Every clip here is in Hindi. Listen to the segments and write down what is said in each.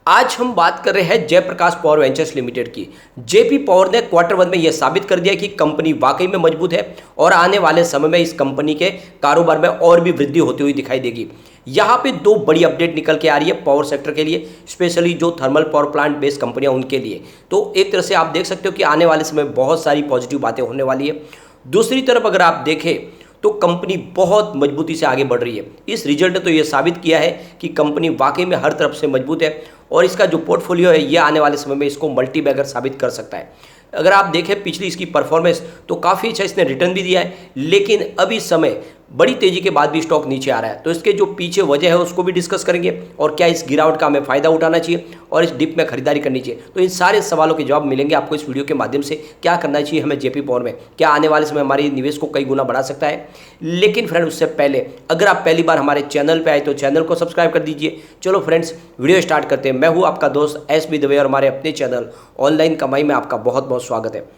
आज हम बात कर रहे हैं जयप्रकाश पावर वेंचर्स लिमिटेड की। जेपी पावर ने क्वार्टर वन में यह साबित कर दिया कि कंपनी वाकई में मजबूत है और आने वाले समय में इस कंपनी के कारोबार में और भी वृद्धि होती हुई दिखाई देगी। यहाँ पे दो बड़ी अपडेट निकल के आ रही है पावर सेक्टर के लिए, स्पेशली जो थर्मल पावर प्लांट बेस्ड कंपनियां उनके लिए। तो एक तरह से आप देख सकते हो कि आने वाले समय में बहुत सारी पॉजिटिव बातें होने वाली है। दूसरी तरफ अगर आप देखें तो कंपनी बहुत मजबूती से आगे बढ़ रही है। इस रिजल्ट ने तो ये साबित किया है कि कंपनी वाकई में हर तरफ से मजबूत है और इसका जो पोर्टफोलियो है ये आने वाले समय में इसको मल्टी बैगर साबित कर सकता है। अगर आप देखें पिछली इसकी परफॉर्मेंस तो काफ़ी अच्छा इसने रिटर्न भी दिया है, लेकिन अभी समय बड़ी तेजी के बाद भी स्टॉक नीचे आ रहा है। तो इसके जो पीछे वजह है उसको भी डिस्कस करेंगे और क्या इस गिरावट का हमें फ़ायदा उठाना चाहिए और इस डिप में खरीदारी करनी चाहिए। तो इन सारे सवालों के जवाब मिलेंगे आपको इस वीडियो के माध्यम से। क्या करना चाहिए हमें जेपी पावर में, क्या आने वाले समय हमारे निवेश को कई गुना बढ़ा सकता है। लेकिन फ्रेंड उससे पहले अगर आप पहली बार हमारे चैनल पर आए तो चैनल को सब्सक्राइब कर दीजिए। चलो फ्रेंड्स वीडियो स्टार्ट करते हैं। मैं हूँ आपका दोस्त SB दवे और हमारे अपने चैनल ऑनलाइन कमाई में आपका बहुत बहुत स्वागत है।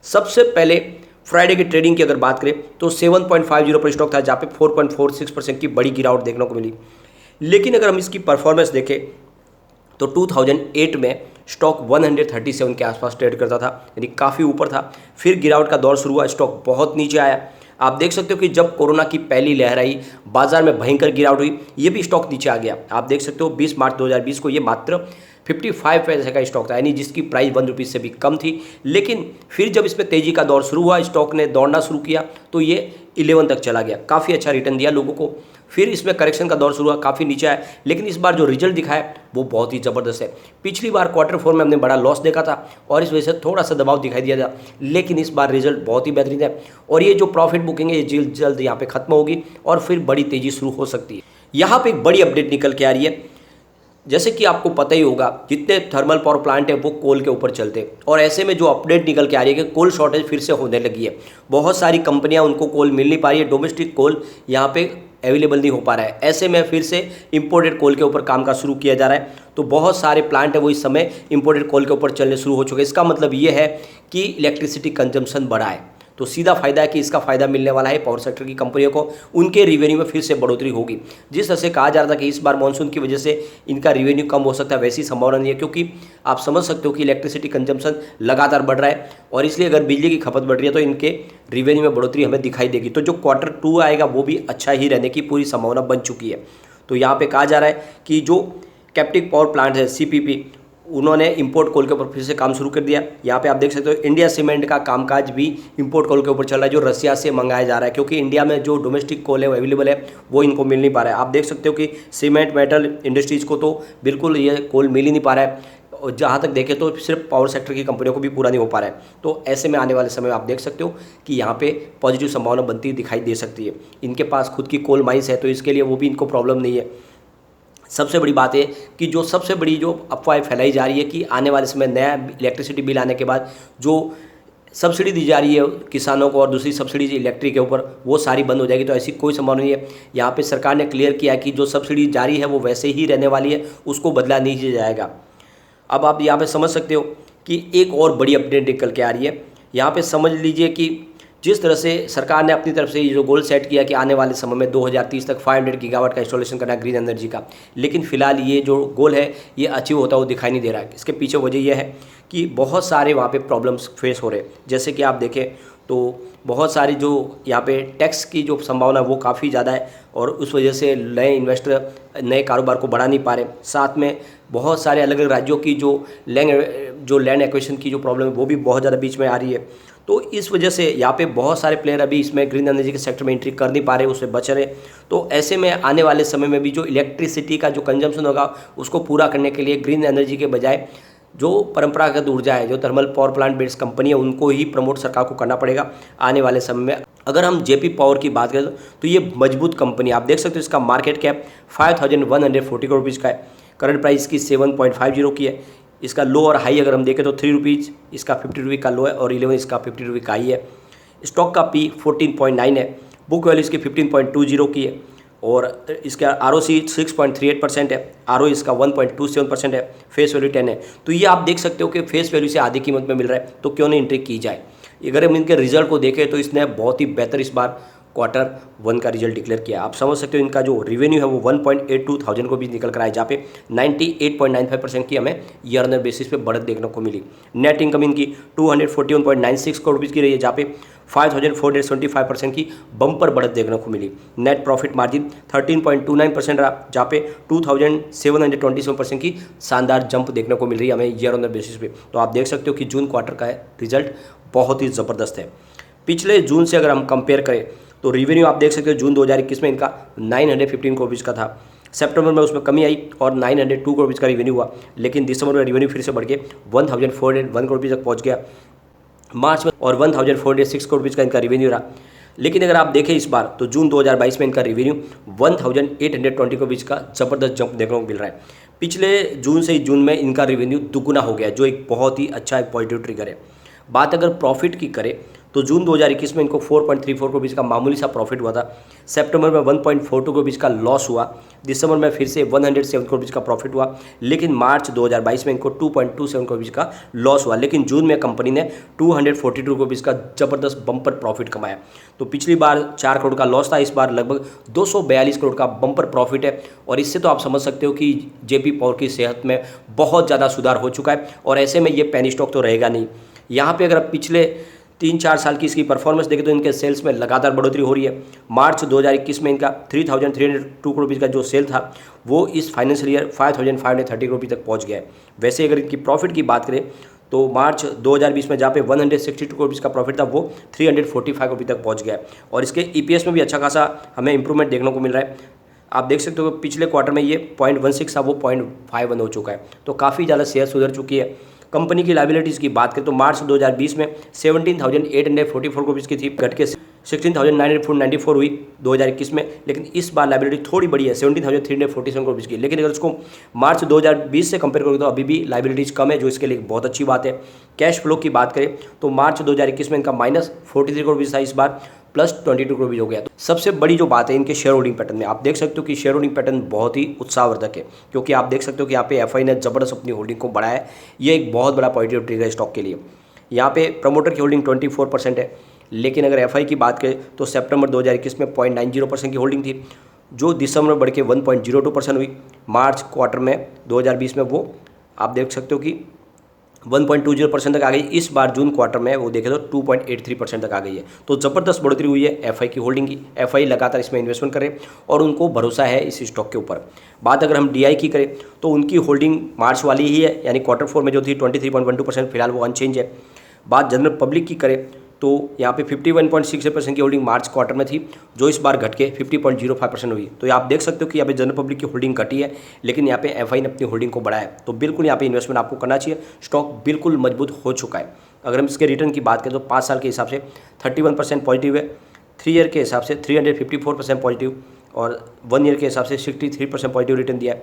सबसे पहले फ्राइडे की ट्रेडिंग की अगर बात करें तो 7.50 पर स्टॉक था, जहाँ पे 4.46% की बड़ी गिरावट देखने को मिली। लेकिन अगर हम इसकी परफॉर्मेंस देखें तो 2008 में स्टॉक 137 के आसपास ट्रेड करता था, यानी काफ़ी ऊपर था। फिर गिरावट का दौर शुरू हुआ, स्टॉक बहुत नीचे आया। आप देख सकते हो कि जब कोरोना की पहली लहर आई, बाजार में भयंकर गिरावट हुई, ये भी स्टॉक नीचे आ गया। आप देख सकते हो 20 मार्च 2020 को ये मात्र 55 पैसे का स्टॉक था, यानी जिसकी प्राइस 1 रुपये से भी कम थी। लेकिन फिर जब इसमें तेज़ी का दौर शुरू हुआ, स्टॉक ने दौड़ना शुरू किया तो ये 11 तक चला गया, काफ़ी अच्छा रिटर्न दिया लोगों को। फिर इसमें करेक्शन का दौर शुरू हुआ, काफ़ी नीचे आया। लेकिन इस बार जो रिजल्ट दिखाया वो बहुत ही ज़बरदस्त है। पिछली बार क्वार्टर 4 में हमने बड़ा लॉस देखा था और इस वजह से थोड़ा सा दबाव दिखाई दिया था, लेकिन इस बार रिजल्ट बहुत ही बेहतरीन है और ये जो प्रॉफिट बुकिंग है ये जल्द जल्द यहाँ पे खत्म होगी और फिर बड़ी तेज़ी शुरू हो सकती है। यहाँ पे एक बड़ी अपडेट निकल के आ रही है। जैसे कि आपको पता ही होगा जितने थर्मल पावर प्लांट है वो कोल के ऊपर चलते हैं और ऐसे में जो अपडेट निकल के आ रही है कि कोल शॉर्टेज फिर से होने लगी है। बहुत सारी कंपनियां उनको कोल मिल नहीं पा रही है, डोमेस्टिक कोल यहाँ पे अवेलेबल नहीं हो पा रहा है। ऐसे में फिर से इंपोर्टेड कोल के ऊपर काम का शुरू किया जा रहा है। तो बहुत सारे प्लांट है वो इस समय इंपोर्टेड कोल के ऊपर चलने शुरू हो चुके हैं। इसका मतलब ये है कि इलेक्ट्रिसिटी कंजम्पशन बढ़ा है, तो सीधा फायदा है कि इसका फायदा मिलने वाला है पावर सेक्टर की कंपनियों को, उनके रिवेन्यू में फिर से बढ़ोतरी होगी। जिस तरह से कहा जा रहा था कि इस बार मानसून की वजह से इनका रिवेन्यू कम हो सकता है, वैसी संभावना नहीं है, क्योंकि आप समझ सकते हो कि इलेक्ट्रिसिटी कंजम्पशन लगातार बढ़ रहा है और इसलिए अगर बिजली की खपत बढ़ रही है तो इनके रिवेन्यू में बढ़ोतरी हमें दिखाई देगी। तो जो क्वार्टर 2 आएगा वो भी अच्छा ही रहने की पूरी संभावना बन चुकी है। तो यहाँ पर कहा जा रहा है कि जो कैप्टिव पावर प्लांट है CPP, उन्होंने इंपोर्ट कोल के ऊपर फिर से काम शुरू कर दिया। यहाँ पे आप देख सकते हो इंडिया सीमेंट का कामकाज भी इंपोर्ट कोल के ऊपर चल रहा है, जो रसिया से मंगाया जा रहा है, क्योंकि इंडिया में जो डोमेस्टिक कोल है वो अवेलेबल है वो इनको मिल नहीं पा रहा है। आप देख सकते हो कि सीमेंट मेटल इंडस्ट्रीज़ को तो बिल्कुल ये कोल मिल ही नहीं पा रहा है, और जहाँ तक देखें तो सिर्फ पावर सेक्टर की कंपनियों को भी पूरा नहीं हो पा रहा है। तो ऐसे में आने वाले समय में आप देख सकते हो कि यहाँ पे पॉजिटिव संभावना बनती दिखाई दे सकती है। इनके पास खुद की कोल माइंस है तो इसके लिए वो भी इनको प्रॉब्लम नहीं है। सबसे बड़ी बात है कि जो सबसे बड़ी जो अफवाह फैलाई जा रही है कि आने वाले समय नया इलेक्ट्रिसिटी बिल आने के बाद जो सब्सिडी दी जा रही है किसानों को और दूसरी सब्सिडी इलेक्ट्रिक के ऊपर वो सारी बंद हो जाएगी, तो ऐसी कोई संभावना नहीं है। यहाँ पे सरकार ने क्लियर किया कि जो सब्सिडी जारी है वो वैसे ही रहने वाली है, उसको बदला नहीं जाएगा। अब आप यहाँ पर समझ सकते हो कि एक और बड़ी अपडेट निकल के आ रही है। यहाँ पर समझ लीजिए कि जिस तरह से सरकार ने अपनी तरफ से ये जो गोल सेट किया कि आने वाले समय में 2030 तक 500 गीगावाट का इंस्टॉलेशन करना ग्रीन एनर्जी का, लेकिन फिलहाल ये जो गोल है ये अचीव होता हुआ दिखाई नहीं दे रहा है। इसके पीछे वजह यह है कि बहुत सारे वहाँ पे प्रॉब्लम्स फेस हो रहे हैं। जैसे कि आप देखें तो बहुत सारी जो यहाँ पे टैक्स की जो संभावना है वो काफ़ी ज़्यादा है और उस वजह से नए इन्वेस्टर नए कारोबार को बढ़ा नहीं पा रहे। साथ में बहुत सारे अलग अलग राज्यों की जो लैंड एक्विजिशन की जो प्रॉब्लम है वो भी बहुत ज़्यादा बीच में आ रही है। तो इस वजह से यहाँ पे बहुत सारे प्लेयर अभी इसमें ग्रीन एनर्जी के सेक्टर में एंट्री कर नहीं पा रहे, उससे बच रहे। तो ऐसे में आने वाले समय में भी जो इलेक्ट्रिसिटी का जो कंजम्पशन होगा उसको पूरा करने के लिए ग्रीन एनर्जी के बजाय जो परंपरागत ऊर्जा है, जो thermal power plant based company है, उनको ही प्रमोट सरकार को करना पड़ेगा आने वाले समय में। अगर हम जेपी पावर की बात करें तो ये मजबूत कंपनी, आप देख सकते हो इसका मार्केट कैप 5140 करोड़ रुपीज़ का है, करंट प्राइस की 7.50 की है। इसका लो और हाई अगर हम देखें तो 3 रुपीज़ इसका 50 रुपये का लो है और 11 इसका 50 रुपये का हाई है। स्टॉक का P 14.9 है, बुक वैल्यू इसकी 15.20 की है और इसका ROC 6.38% है, ROE इसका 1.27% है, फेस वैल्यू 10 है। तो ये आप देख सकते हो कि फेस वैल्यू से आधी कीमत में मिल रहा है, तो क्यों नहीं एंट्री की जाए। अगर हम इनके रिजल्ट को देखें तो इसने बहुत ही बेहतर इस बार क्वार्टर 1 का रिजल्ट डिक्लेयर किया। आप समझ सकते हो इनका जो रेवेन्यू है वो 1.82 थाउजेंड को भी निकल कर आया, जहाँ पे 98.95% की हमें ईयर ऑन ईयर बेसिस पे बढ़त देखने को मिली। नेट इनकम इनकी 241.96 करोड़ रुपीज़ की रही है, जहाँ पे 5475% की बम्पर बढ़त देखने को मिली। नेट प्रॉफिट मार्जिन 13.29% रहा, जहाँ पे 2727% की शानदार जंप देखने को मिल रही है हमें ईयर ऑन ईयर बेसिस पे। तो आप देख सकते हो कि जून क्वार्टर का रिजल्ट बहुत ही ज़बरदस्त है। पिछले जून से अगर हम कंपेयर करें तो रेवेन्यू आप देख सकते हो जून 2021 में इनका 915 करोड़ रुपीज़ का था। सितंबर में उसमें कमी आई और 902 करोड़ रुपीज़ का रेवेन्यू हुआ, लेकिन दिसंबर में रेवेन्यू फिर से बढ़ के 1401 करोड़ रुपीज़ तक पहुंच गया। मार्च में और 1406 करोड़ रुपीज़ का इनका रेवेन्यू रहा। लेकिन अगर आप देखें इस बार तो जून 2022 में इनका रेवेन्यू 1820 करोड़ रुपीज़ का ज़बरदस्त जंप देखने को मिल रहा है। पिछले जून से जून में इनका रेवेन्यू दुगुना हो गया, जो एक बहुत ही अच्छा एक पॉजिटिव ट्रिगर है। बात अगर प्रॉफिट की करें तो जून 2021 में इनको 4.34 करोड़ रुपीज़ का मामूली सा प्रॉफिट हुआ था। सितंबर में 1.42 करोड़ रुपीज़ का लॉस हुआ। दिसंबर में फिर से 107 करोड़ रुपीज़ का प्रॉफिट हुआ, लेकिन मार्च 2022 में इनको 2.27 करोड़ रुपीज़ का लॉस हुआ। लेकिन जून में कंपनी ने 242 करोड़ रुपीज़ का ज़बरदस्त बम्पर प्रॉफिट कमाया। तो पिछली बार 4 करोड़ का लॉस था, इस बार लगभग 242 करोड़ का बम्पर प्रॉफिट है। और इससे तो आप समझ सकते हो कि जेपी पावर की सेहत में बहुत ज़्यादा सुधार हो चुका है, और ऐसे में ये पेनी स्टॉक तो रहेगा नहीं। यहाँ पे अगर आप पिछले 3-4 साल की इसकी परफॉर्मेंस देखें तो इनके सेल्स में लगातार बढ़ोतरी हो रही है। मार्च 2021 में इनका 3302 करोड़ रुपीज़ का जो सेल था वो इस फाइनेंशियल ईयर 5530 करोड़ रुपये तक पहुंच गया है। वैसे अगर इनकी प्रॉफिट की बात करें तो मार्च 2020 में जहाँ पे 162 करोड़ रुपीज़ का प्रॉफिट था वो 345 करोड़ रुपये तक पहुँच गया है। और इसके EPS में भी अच्छा खासा हमें इंप्रूवमेंट देखने को मिल रहा है। आप देख सकते हो पिछले क्वार्टर में ये 0.16 था, वो 0.51 हो चुका है। तो काफ़ी ज़्यादा शेयर सुधर चुकी है। कंपनी की लाइबिलिटीज़ की बात करें तो मार्च 2020 में 17,844 करोड़ रुपीज़ की थी, घट के 16,994 हुई 2021 में। लेकिन इस बार लाइबिलिटी थोड़ी बड़ी है, 17,347 करोड़ रुपीज़ की। लेकिन अगर उसको मार्च 2020 से कंपेयर करोगे तो अभी भी लाइबिलिटीज़ कम है, जो इसके लिए बहुत अच्छी बात है। कैश फ्लो की बात करें तो मार्च 2021 में इनका -43 करोड़ रुपीज़ था, इस बार +22 करोड़ रुपीज़ हो गया। तो सबसे बड़ी जो बात है इनके शेयर होल्डिंग पैटर्न में, आप देख सकते हो कि शेयर होल्डिंग पैटर्न बहुत ही उत्साहवर्धक है, क्योंकि आप देख सकते हो कि यहाँ पे FI ने जबरदस्त अपनी होल्डिंग को बढ़ाया है। ये एक बहुत बड़ा पॉजिटिव ट्रिगर है स्टॉक के लिए। यहाँ पे प्रमोटर की होल्डिंग 24% है, लेकिन अगर FI की बात करें तो सितंबर 2021 में 0.90% की होल्डिंग थी, जो दिसंबर में बढ़ के 1.02% हुई। मार्च क्वार्टर में 2020 में वो आप देख सकते हो कि 1.20% तक आ गई। इस बार जून क्वार्टर में वो देखें तो 2.83% तक आ गई है। तो ज़बरदस्त बढ़ोतरी हुई है FI की होल्डिंग की। FI लगातार इसमें इन्वेस्टमेंट करे और उनको भरोसा है इस स्टॉक के ऊपर। बात अगर हम DI की करें तो उनकी होल्डिंग मार्च वाली ही है, यानी क्वार्टर 4 में जो थी 23.12%, फिलहाल वो अनचेंज है। बात जनरल पब्लिक की करें तो यहाँ पे 51.68% की होल्डिंग मार्च क्वार्टर में थी, जो इस बार घट के 50.05% हुई। तो आप देख सकते हो कि यहाँ पे जनरल पब्लिक की होल्डिंग घटी है, लेकिन यहाँ पे FI ने अपनी होल्डिंग को बढ़ाया है। तो बिल्कुल यहाँ पे इन्वेस्टमेंट आपको करना चाहिए। स्टॉक बिल्कुल मजबूत हो चुका है। अगर हम इसके रिटर्न की बात करें तो 5 साल के हिसाब से 31% पॉजिटिव है, 3 ईयर के हिसाब से 354% पॉजिटिव, और 1 ईयर के हिसाब से 63% पॉजिटिव रिटर्न दिया है।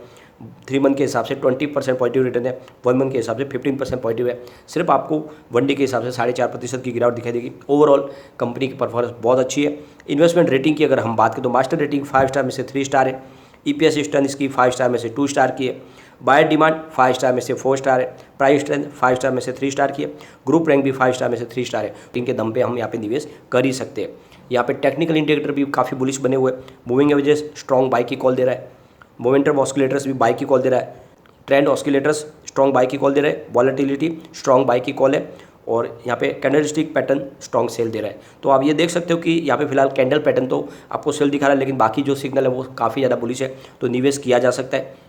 3 मंथ के हिसाब से 20% पॉजिटिव रिटर्न है, 1 मंथ के हिसाब से 15% पॉजिटिव है। सिर्फ आपको 1 डे के हिसाब से 4.5% की गिरावट दिखाई देगी। ओवरऑल कंपनी की परफॉर्मेंस बहुत अच्छी है। इन्वेस्टमेंट रेटिंग की अगर हम बात करें तो मास्टर रेटिंग 5 स्टार में से 3 स्टार है। EPS स्ट्रेंथ इसकी 5 स्टार में से 2 स्टार की है। बायर डिमांड 5 स्टार में से 4 स्टार है। प्राइस स्ट्रेंथ 5 स्टार में से 3 स्टार की है। ग्रुप रैंक भी 5 स्टार में से 3 स्टार है। इनके दम पे हम यहाँ पे निवेश कर ही सकते हैं। यहाँ पे टेक्निकल इंडिकेटर भी काफ़ी बुलिश बने हुए। मूविंग एवरेजेस स्ट्रॉन्ग बाई की कॉल दे रहा है। मोमेंटम ऑस्किलेटर्स भी बाई की कॉल दे रहा है। ट्रेंड ऑस्किलेटर्स स्ट्रॉन्ग बाई की कॉल दे रहे हैं। वॉलेटिलिटी स्ट्रॉन्ग बाई की कॉल है, और यहाँ पे कैंडलस्टिक पैटर्न स्ट्रॉन्ग सेल दे रहा है। तो आप ये देख सकते हो कि यहाँ पे फिलहाल कैंडल पैटर्न तो आपको सेल दिखा रहा है, लेकिन बाकी जो सिग्नल है वो काफ़ी ज़्यादा बुलिश है, तो निवेश किया जा सकता है।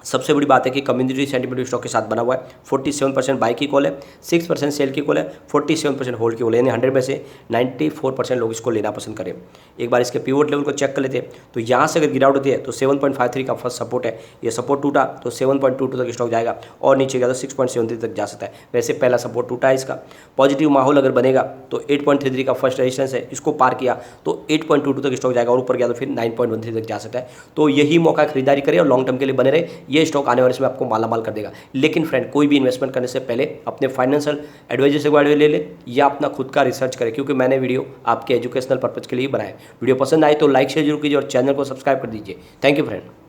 सबसे बड़ी बात है कि कम्युनिटी सेंटिमेंट स्टॉक के साथ बना हुआ है। 47% बाई की कॉल है, 6% सेल की कॉल है, 47% होल्ड की कॉल है, यानी 100 में से 94% लोग इसको लेना पसंद करें। एक बार इसके पिवोट लेवल को चेक कर लेते हैं तो यहाँ से अगर गिरावट होती है तो 7.53 का फर्स्ट सपोर्ट है। ये सपोर्ट टूटा तो 7.22 तक स्टॉक जाएगा, और नीचे गया तो 6.73 तक जा सकता है। वैसे पहला सपोर्ट टूटा है इसका। पॉजिटिव माहौल अगर बनेगा तो 8.33 का फर्स्ट रेजिस्टेंस है, इसको पार किया तो 8.22 तक स्टॉक जाएगा, और ऊपर गया तो फिर 9.13 तक जा सकता है। तो यही मौका खरीदारी करें और लॉन्ग टर्म के लिए बने रहे। ये स्टॉक आने वाले समय आपको मालामाल कर देगा। लेकिन फ्रेंड, कोई भी इन्वेस्टमेंट करने से पहले अपने फाइनेंशियल एडवाइजर से एडवाइस ले ले, या अपना खुद का रिसर्च करें, क्योंकि मैंने वीडियो आपके एजुकेशनल पर्पज के लिए बनाया है। वीडियो पसंद आए तो लाइक शेयर जरूर कीजिए और चैनल को सब्सक्राइब कर दीजिए। Thank you friend.